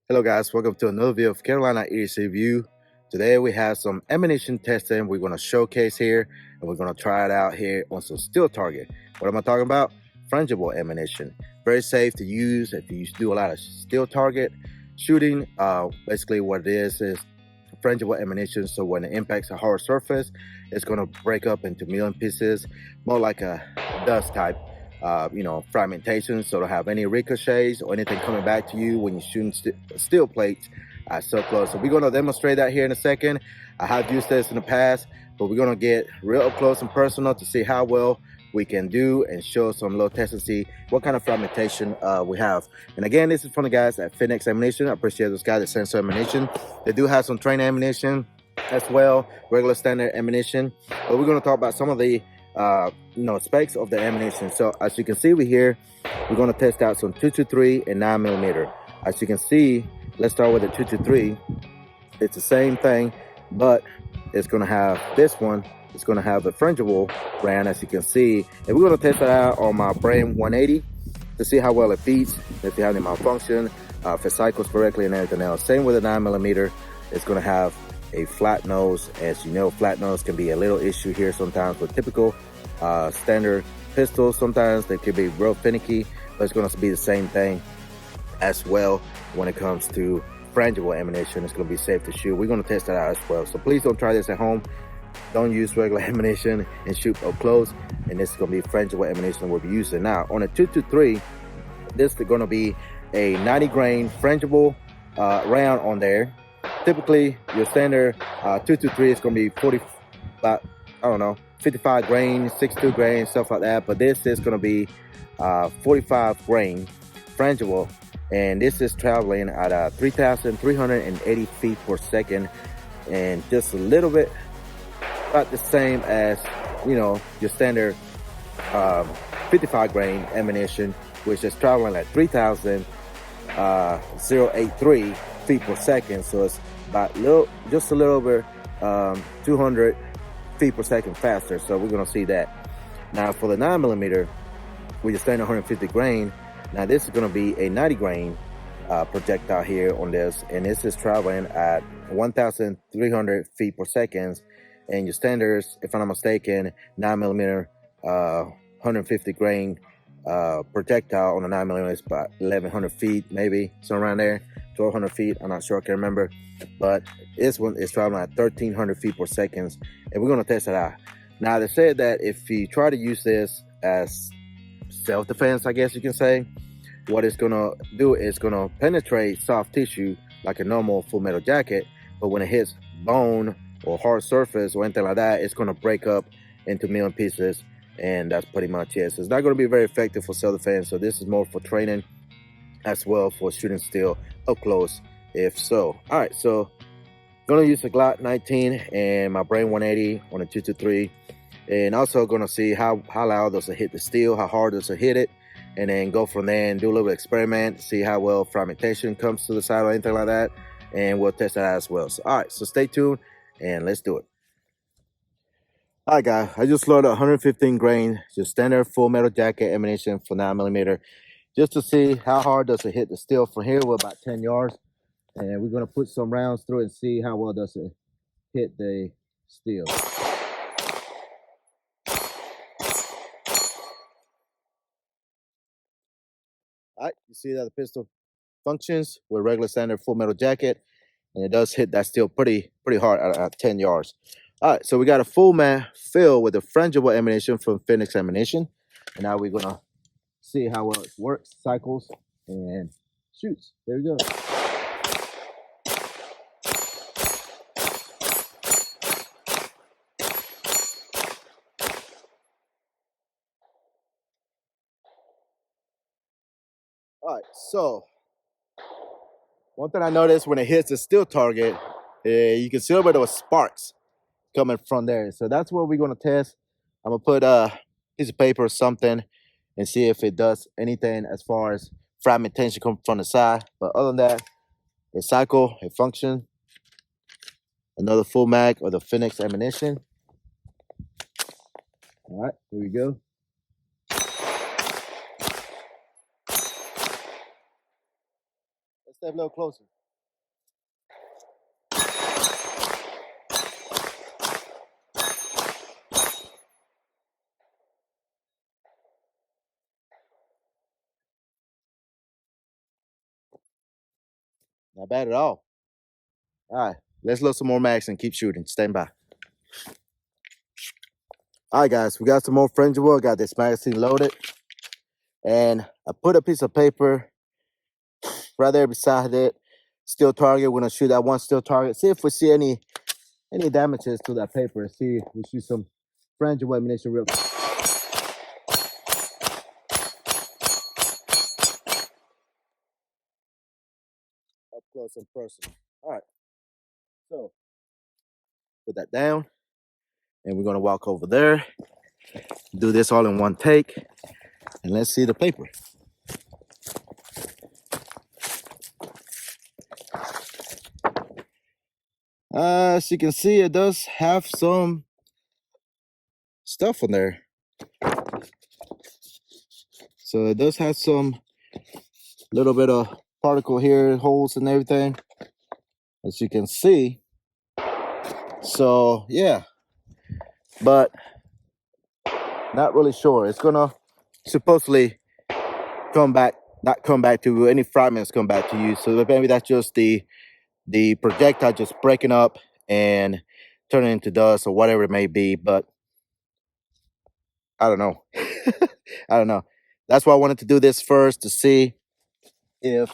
Hello guys, welcome to another video of Carolina EDC Review. Today we have some ammunition testing we're going to showcase here, and we're going to try it out here on some steel target. What am I talking about? Frangible ammunition. Very safe to use if you do a lot of steel target shooting. Basically what it is frangible ammunition, so when it impacts a hard surface, it's going to break up into million pieces, more like a dust type fragmentation, so don't have any ricochets or anything coming back to you when you're shooting steel plates so close. So we're going to demonstrate that here in a second. I have used this in the past, but we're going to get real up close and personal to see how well we can do and show some little tests and see what kind of fragmentation we have. And again, this is from the guys at Fenix Ammunition. I appreciate those guys at Sensor Ammunition. They do have some train ammunition as well, regular standard ammunition, but we're going to talk about some of the specs of the ammunition. So as you can see over here, we're going to test out some 223 and 9mm. As you can see, let's start with the 223. It's the same thing, but it's going to have this one. It's going to have the frangible brand, as you can see, and we're going to test it out on my Brand 180 to see how well it beats, if you have any malfunction, if it cycles correctly and everything else. Same with the 9mm. It's going to have a flat nose. As you know, flat nose can be a little issue here sometimes with typical standard pistols. Sometimes they could be real finicky, but it's going to be the same thing as well when it comes to frangible ammunition. It's going to be safe to shoot. We're going to test that out as well, so please don't try this at home. Don't use regular ammunition and shoot up close. And this is going to be frangible ammunition we'll be using. Now on a 223, this is going to be a 90 grain frangible round on there. Typically your standard 223 is going to be 40, about, I don't know, 55 grain, 62 grain, stuff like that. But this is going to be 45 grain frangible, and this is traveling at 3,380 feet per second, and just a little bit about the same as your standard 55 grain ammunition, which is traveling at 3,083 feet per second. So it's about just a little over 200 feet per second faster. So we're going to see that. Now for the 9mm, we just standard 150 grain. Now this is going to be a 90 grain projectile here on this, and this is traveling at 1,300 feet per second. And your standards, if I'm not mistaken, 9mm 150 grain projectile on a 9mm is about 1,100 feet, maybe somewhere around there, 1,200 feet. I'm not sure, I can't remember. But this one is traveling at 1,300 feet per second, and we're going to test it out. Now they said that if you try to use this as self-defense, I guess you can say, what it's going to do is going to penetrate soft tissue like a normal full metal jacket, but when it hits bone or hard surface or anything like that, it's going to break up into million pieces, and that's pretty much it. So it's not going to be very effective for self-defense. So this is more for training as well, for shooting steel up close, if so. All right, so going to use the Glock 19 and my Brand 180 on a 223, and also going to see how loud does it hit the steel, how hard does it hit it, and then go from there and do a little bit of experiment, see how well fragmentation comes to the side or anything like that, and we'll test that out as well. So all right, so stay tuned and let's do it. All right guys, I just loaded 115 grain, just standard full metal jacket ammunition for 9mm, just to see how hard does it hit the steel. From here we're about 10 yards, and we're going to put some rounds through it and see how well does it hit the steel. All right, you see that the pistol functions with regular standard full metal jacket, and it does hit that steel pretty hard at 10 yards. All right, so we got a full mag fill with the frangible ammunition from Fenix Ammunition, and now we're gonna see how well it works, cycles, and shoots. There we go. All right, so one thing I noticed when it hits the steel target, you can see a little bit of sparks coming from there. So that's what we're gonna test. I'm gonna put a piece of paper or something and see if it does anything as far as fragmentation come from the side. But other than that, it cycle, it function. Another full mag of the Fenix ammunition. All right, here we go. Let's step a little closer. Not bad at all. All right, let's load some more mags and keep shooting. Stand by. All right, guys, we got some more Frangible. Got this magazine loaded, and I put a piece of paper right there beside it. Steel target. We're gonna shoot that one steel target. See if we see any damages to that paper. See if we shoot some Frangible ammunition real quick. Up close and personal. All right, so put that down, and we're gonna walk over there. Do this all in one take, and let's see the paper. As you can see, it does have some stuff on there. So it does have some little bit of particle here, holes and everything, as you can see. So yeah, but not really sure. It's gonna supposedly not come back to any fragments come back to you. So maybe that's just the projectile just breaking up and turning into dust or whatever it may be. But I don't know. I don't know. That's why I wanted to do this first to see if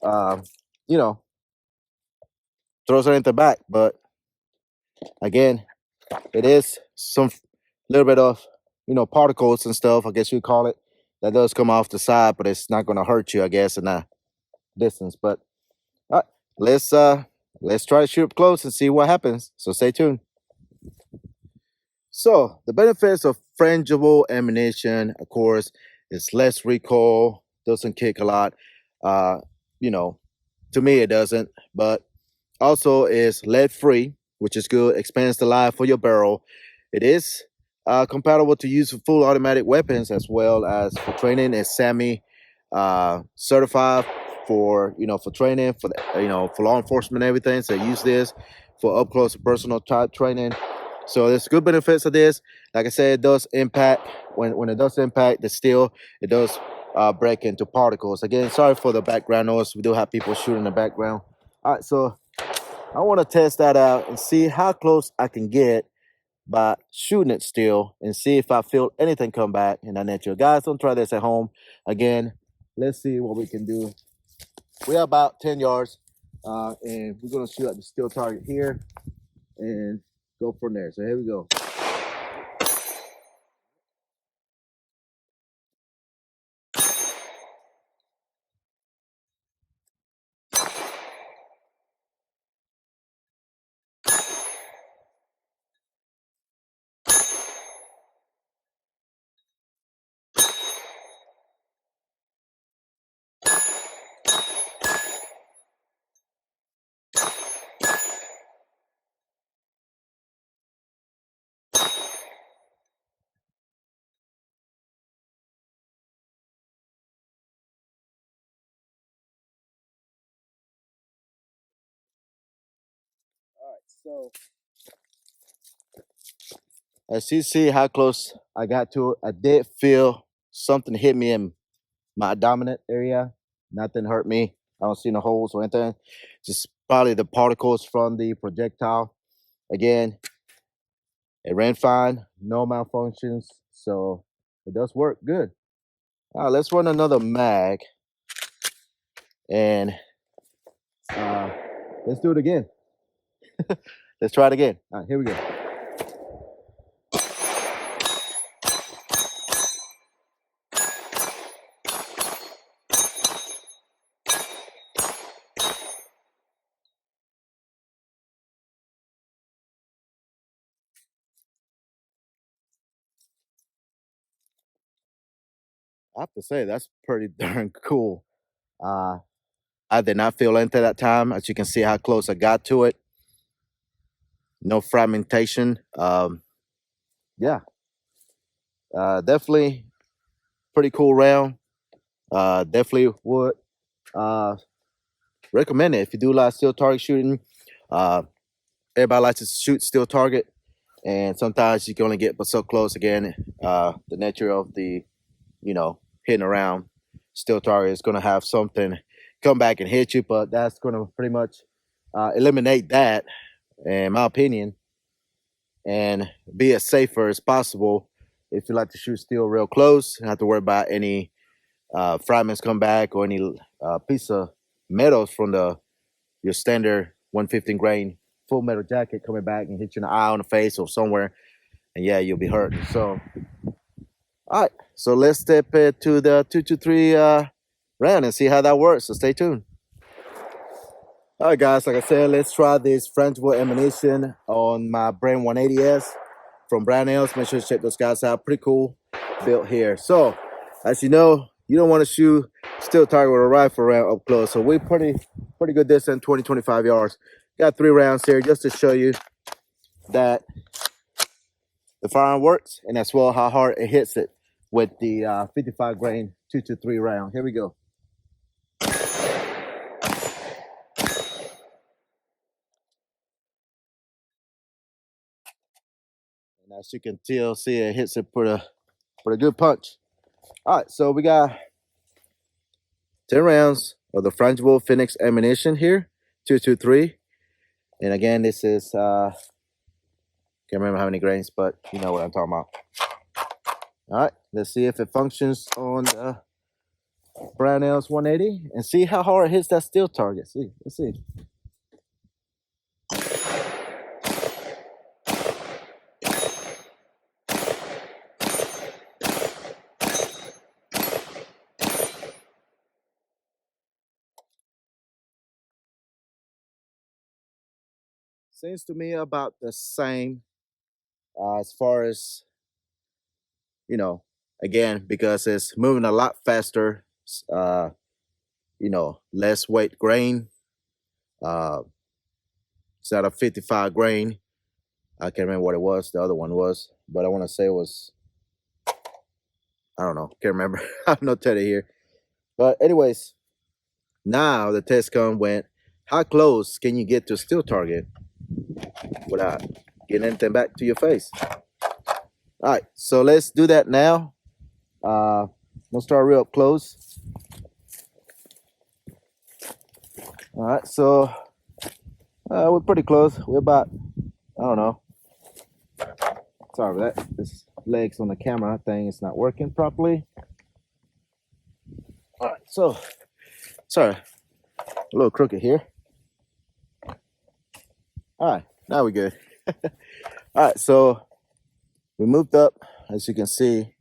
you know, throws anything back. But again, it is some little bit of, you know, particles and stuff, I guess you call it, that does come off the side, but it's not going to hurt you, I guess, in that distance. But all right, let's try to shoot up close and see what happens. So stay tuned. So the benefits of frangible ammunition, of course, is less recoil, doesn't kick a lot. You know, to me it doesn't, but also is lead free, which is good, expands the life for your barrel. It is compatible to use for full automatic weapons as well as for training. It's SAMI certified for, you know, for training, for the, you know, for law enforcement and everything. So use this for up close and personal type training. So there's good benefits of this. Like I said, it does impact when it does impact the steel, it does break into particles. Again, sorry for the background noise. We do have people shooting in the background. All right, so I want to test that out and see how close I can get by shooting it still and see if I feel anything come back in that nature. Guys, don't try this at home. Again, let's see what we can do. We're about 10 yards and we're going to shoot at the steel target here and go from there. So here we go. All right, so as you see how close I got to it, I did feel something hit me in my dominant area. Nothing hurt me. I don't see no holes or anything. Just probably the particles from the projectile. Again, it ran fine, no malfunctions, so it does work good. All right, let's run another mag and let's do it again. Let's try it again. All right, here we go. I have to say that's pretty darn cool. Uh, I did not feel anything that time. As you can see how close I got to it. No fragmentation. Yeah, definitely pretty cool round. Definitely would recommend it if you do a lot of steel target shooting. Everybody likes to shoot steel target, and sometimes you can only get but so close. Again, the nature of the, hitting around steel target is going to have something come back and hit you, but that's going to pretty much eliminate that, in my opinion, and be as safer as possible. If you like to shoot steel real close, you don't have to worry about any fragments come back or any piece of metals from your standard 115 grain full metal jacket coming back and hit you in the eye, on the face, or somewhere, and yeah, you'll be hurt. So, all right, so let's step into the 223 round and see how that works. So stay tuned. All right, guys, like I said, let's try this frangible ammunition on my Brand 180S from Brownells. Make sure to check those guys out. Pretty cool built here. So, as you know, you don't want to shoot steel target with a rifle round up close. So we're pretty good distance, 20, 25 yards. Got 3 rounds here just to show you that the firearm works, and as well how hard it hits it with the 55 grain 223 round. Here we go. And as you can see it hits it for a good punch. All right, so we got 10 rounds of the Frangible Fenix ammunition here, 223. And again, this is, can't remember how many grains, but you know what I'm talking about. All right, let's see if it functions on the Brownells 180 and see how hard it hits that steel target. Let's see. Seems to me about the same as far as, again, because it's moving a lot faster, less weight grain. It's at a 55 grain. I can't remember what it was. The other one was, but I want to say it was, I don't know. Can't remember. I have no data here. But anyways, now the test went, how close can you get to a steel target without getting anything back to your face? All right, so let's do that now. We'll start real up close. All right, so we're pretty close. We're about, I don't know. Sorry for that. This legs on the camera thing is not working properly. All right, so sorry, a little crooked here. All right, now we're good. All right, so we moved up. As you can see,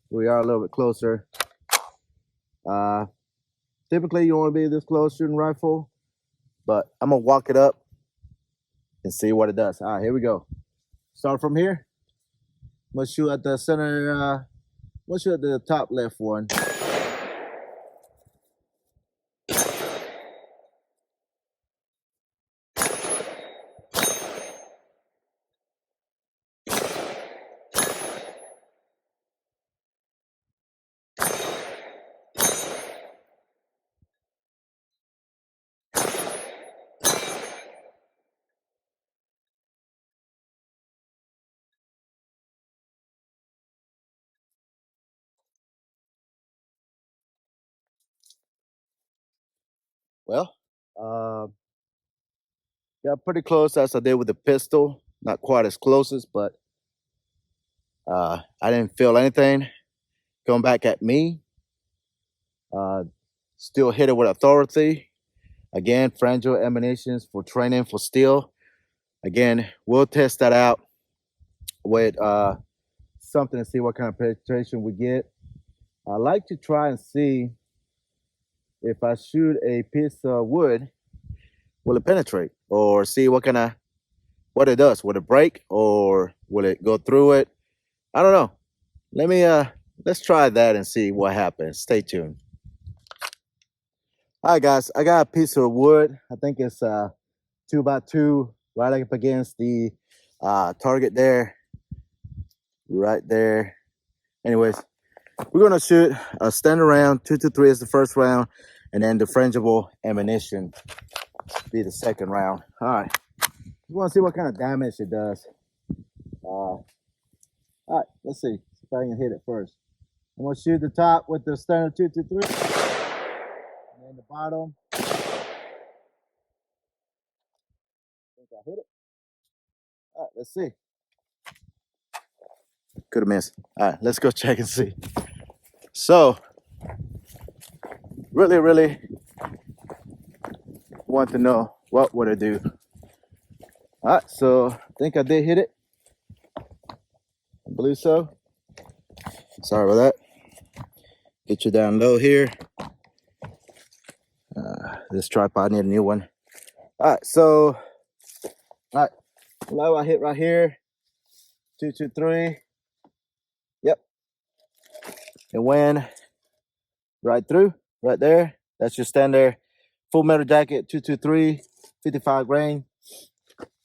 we are a little bit closer. Typically, you want to be this close shooting rifle, but I'm gonna walk it up and see what it does. All right, here we go. Start from here. Let's shoot at the center. Let's shoot at the top left one. Well, got pretty close as I did with the pistol. Not quite as close, but I didn't feel anything coming back at me. Still hit it with authority. Again, frangible ammunitions for training for steel. Again, we'll test that out with something to see what kind of penetration we get. I like to try and see if I shoot a piece of wood, will it penetrate, or see what it does. Will it break or will it go through it? I don't know. Let's try that and see what happens. Stay tuned. All right, guys, I got a piece of wood. I think it's 2x2 right up against the target there, right there. Anyways, we're gonna shoot a standard round. 223 is the first round. and then the frangible ammunition be the second round. All right, you want to see what kind of damage it does. All right, let's see if I can hit it first. I'm gonna shoot the top with the standard 223, and then the bottom. I think I hit it. All right, let's see. Could have missed. All right, let's go check and see. So, really want to know what would it do. All right, so I think I did hit it. I believe so. Sorry about that. Get you down low here. This tripod need a new one. All right, so low I hit right here. 223. Yep. It went right through, right there. That's your standard full metal jacket 223, 55 grain.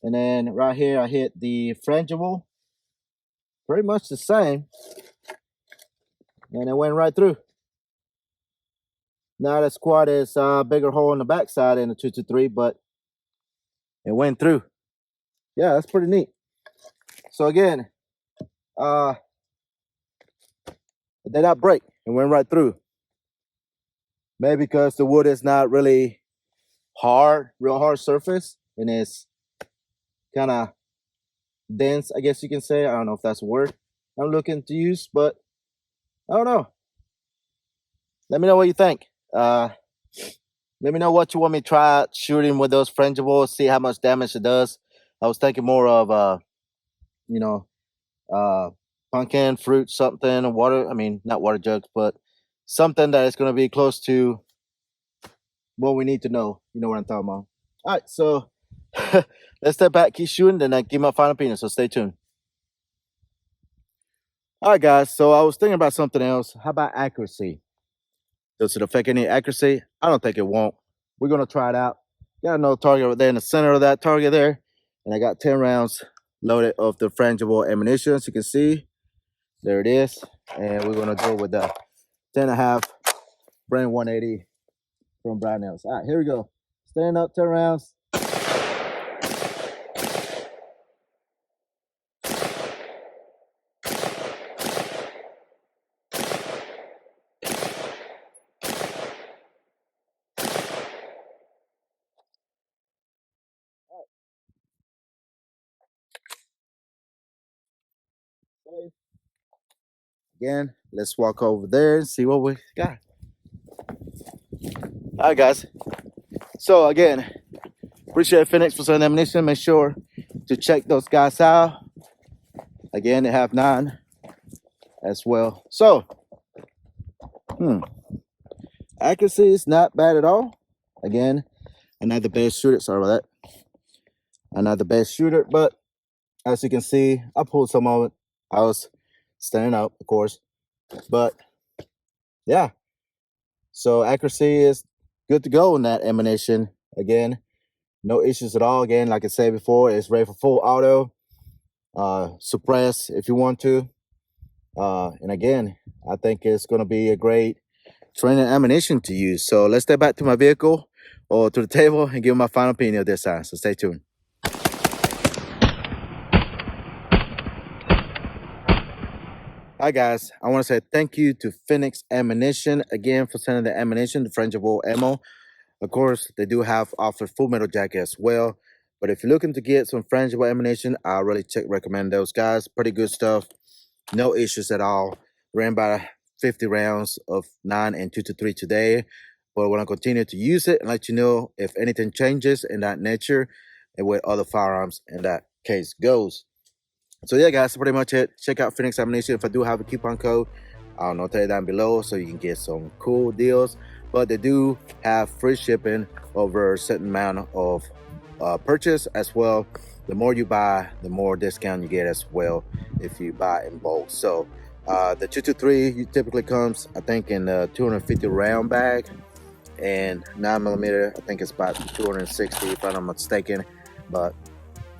And then right here I hit the frangible. Pretty much the same. And it went right through. Not as quite as bigger hole in the backside in the 223, but it went through. Yeah, that's pretty neat. So again, it did not break. It went right through. Maybe because the wood is not really hard, real hard surface, and it's kind of dense, I guess you can say. I don't know if that's a word I'm looking to use, but I don't know. Let me know what you think. Let me know what you want me to try shooting with those frangibles, see how much damage it does. I was thinking more of pumpkin, fruit, something, water. I mean, not water jugs, but something that is going to be close to what we need to know. You know what I'm talking about. All right, so let's step back, keep shooting, then I give my final opinion. So stay tuned. All right, guys. So I was thinking about something else. How about accuracy? Does it affect any accuracy? I don't think it won't. We're going to try it out. Got another target right there in the center of that target there. And I got 10 rounds loaded of the frangible ammunition, as you can see. There it is. And we're going to go with the 10.5 Brand 180 from Brownells. All right, here we go. Stand up, 10 rounds. Again, let's walk over there and see what we got. All right, guys. So again, appreciate Fenix for sending ammunition. Make sure to check those guys out. Again, they have 9 as well. So, accuracy is not bad at all. Again, I'm not the best shooter. Sorry about that. I'm not the best shooter, but as you can see, I pulled some of it. I was standing up, of course, but yeah. So accuracy is good to go in that ammunition. Again, no issues at all. Again, like I said before, it's ready for full auto. Suppress if you want to. And again, I think it's going to be a great training ammunition to use. So let's step back to my vehicle or to the table and give my final opinion of this side. So stay tuned. Hi guys, I want to say thank you to Fenix Ammunition again for sending the ammunition, the frangible ammo. Of course, they do have offer full metal jacket as well. But if you're looking to get some frangible ammunition, I really recommend those guys. Pretty good stuff. No issues at all. Ran about 50 rounds of 9 and 223 today. But we're going to continue to use it and let you know if anything changes in that nature and where other firearms in that case goes. So yeah, guys, that's pretty much it. Check out Fenix Ammunition. If I do have a coupon code, I'll tell you down below so you can get some cool deals. But they do have free shipping over a certain amount of purchase as well. The more you buy, the more discount you get as well if you buy in bulk. So the 223 typically comes, I think, in a 250 round bag, and 9mm, I think it's about 260 if I'm not mistaken. But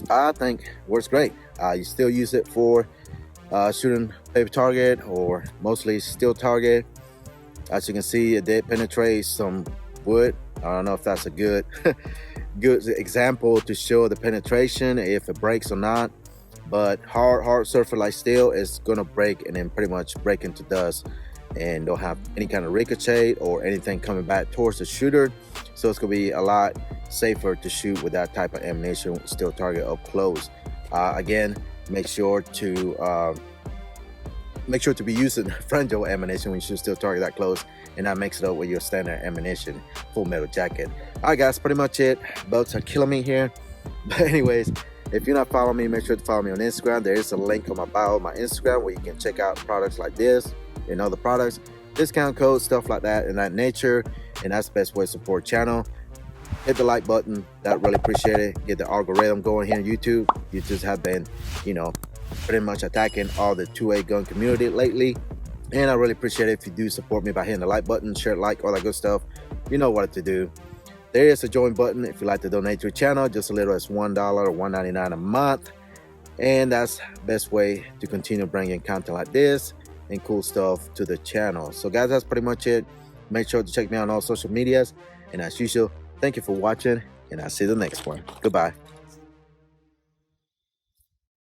I think works great. You still use it for shooting paper target or mostly steel target. As you can see, it did penetrate some wood. I don't know if that's a good good example to show the penetration, if it breaks or not. But hard surface like steel is gonna break and then pretty much break into dust and don't have any kind of ricochet or anything coming back towards the shooter. So it's gonna be a lot safer to shoot with that type of ammunition, steel target up close. Again, make sure to be using frangible ammunition when you shoot steel target that close, and not mix it up with your standard ammunition full metal jacket. All right, guys, pretty much it. Bugs are killing me here. But anyways, if you're not following me, make sure to follow me on Instagram. There is a link on my bio on my Instagram where you can check out products like this and other products, discount codes, stuff like that in that nature. And that's the best way to support channel. Hit the like button, that really appreciate it. Get the algorithm going here on YouTube. YouTubers have been, pretty much attacking all the 2A gun community lately. And I really appreciate it if you do support me by hitting the like button, share, like, all that good stuff. You know what to do. There is a join button if you'd like to donate to the channel, just as little as $1 or $1.99 a month. And that's the best way to continue bringing content like this and cool stuff to the channel. So guys, that's pretty much it. Make sure to check me out on all social medias. And as usual, thank you for watching, and I'll see you the next one. Goodbye.